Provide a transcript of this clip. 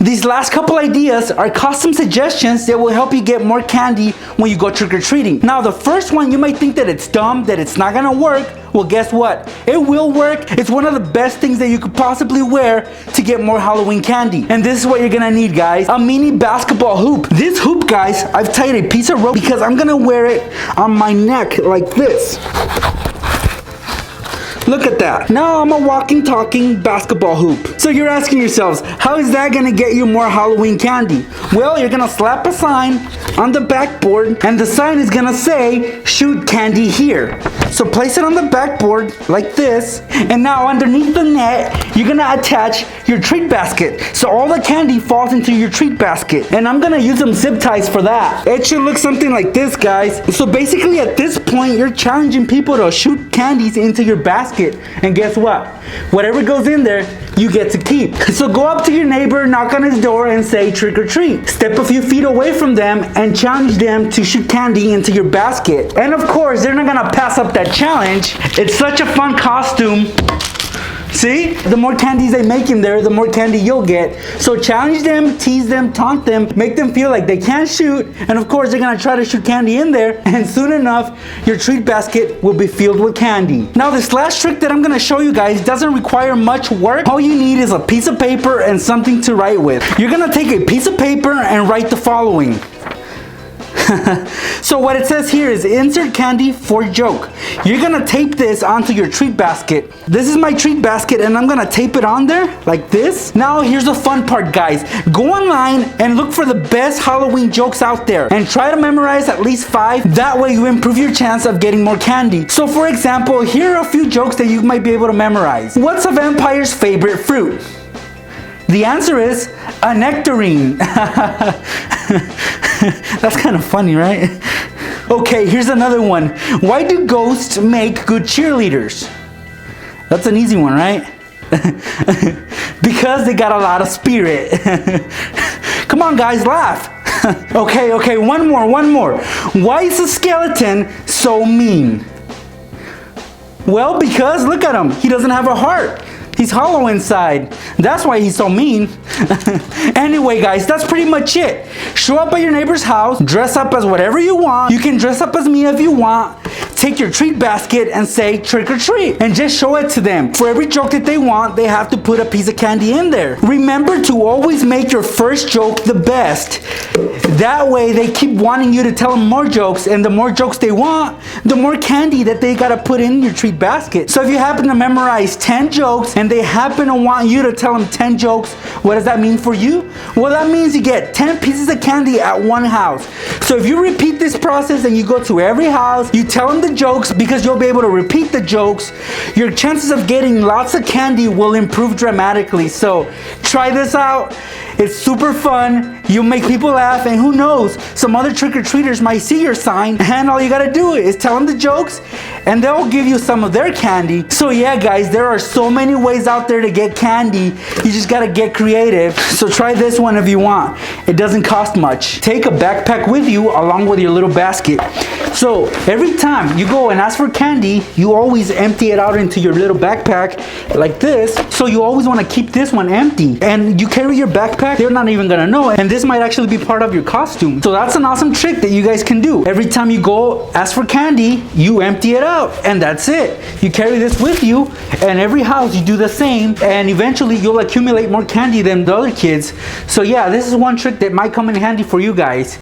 These last couple ideas are custom suggestions that will help you get more candy when you go trick-or-treating. Now, the first one, you might think that it's dumb, that it's not gonna work. Well, guess what? It will work. It's one of the best things that you could possibly wear to get more Halloween candy. And this is what you're gonna need, guys. A mini basketball hoop. This hoop, guys, I've tied a piece of rope because I'm gonna wear it on my neck like this. Look at that. Now I'm a walking, talking basketball hoop. So you're asking yourselves, how is that gonna get you more Halloween candy? Well, you're gonna slap a sign on the backboard and the sign is gonna say, shoot candy here. So place it on the backboard like this, and now underneath the net, you're gonna attach your treat basket. So all the candy falls into your treat basket. And I'm gonna use some zip ties for that. It should look something like this, guys. So basically at this point, you're challenging people to shoot candies into your basket. And guess what? Whatever goes in there, you get to keep. So go up to your neighbor, knock on his door and say trick or treat. Step a few feet away from them and challenge them to shoot candy into your basket. And of course, they're not gonna pass up that challenge. It's such a fun costume. See? The more candies they make in there, the more candy you'll get. So challenge them, tease them, taunt them, make them feel like they can't shoot. And of course, they're gonna try to shoot candy in there. And soon enough, your treat basket will be filled with candy. Now, this last trick that I'm gonna show you guys doesn't require much work. All you need is a piece of paper and something to write with. You're gonna take a piece of paper and write the following. So what it says here is insert candy for joke. You're gonna tape this onto your treat basket. This is my treat basket and I'm gonna tape it on there like this. Now here's the fun part, guys. Go online and look for the best Halloween jokes out there and try to memorize at least 5. That way you improve your chance of getting more candy. So for example, here are a few jokes that you might be able to memorize. What's a vampire's favorite fruit? The answer is a nectarine. That's kind of funny, right? Okay, here's another one. Why do ghosts make good cheerleaders? That's an easy one, right? Because they got a lot of spirit. Come on, guys, laugh. Okay, one more. Why is a skeleton so mean? Well, because look at him. He doesn't have a heart. He's hollow inside. That's why he's so mean. Anyway, guys, that's pretty much it. Show up at your neighbor's house, dress up as whatever you want. You can dress up as me if you want. Take your treat basket and say trick or treat and just show it to them. For every joke that they want, they have to put a piece of candy in there. Remember to always make your first joke the best. That way they keep wanting you to tell them more jokes, and the more jokes they want, the more candy that they gotta put in your treat basket. So if you happen to memorize 10 jokes and they happen to want you to tell them 10 jokes, what does that mean for you? Well, that means you get 10 pieces of candy at one house. So if you repeat this process and you go to every house, you tell them the jokes, because you'll be able to repeat the jokes, your chances of getting lots of candy will improve dramatically. So try this out. It's super fun. You'll make people laugh, and who knows, some other trick-or-treaters might see your sign, and all you gotta do is tell them the jokes and they'll give you some of their candy. So yeah, guys, there are so many ways out there to get candy. You just gotta get creative. So try this one if you want. It doesn't cost much. Take a backpack with you along with your little basket. So every time you go and ask for candy, you always empty it out into your little backpack like this. So you always want to keep this one empty. And you carry your backpack, they're not even gonna know it. And this might actually be part of your costume. So that's an awesome trick that you guys can do. Every time you go ask for candy, you empty it out, and that's it. You carry this with you, and every house you do the same, and eventually you'll accumulate more candy than the other kids. So yeah, this is one trick that might come in handy for you guys.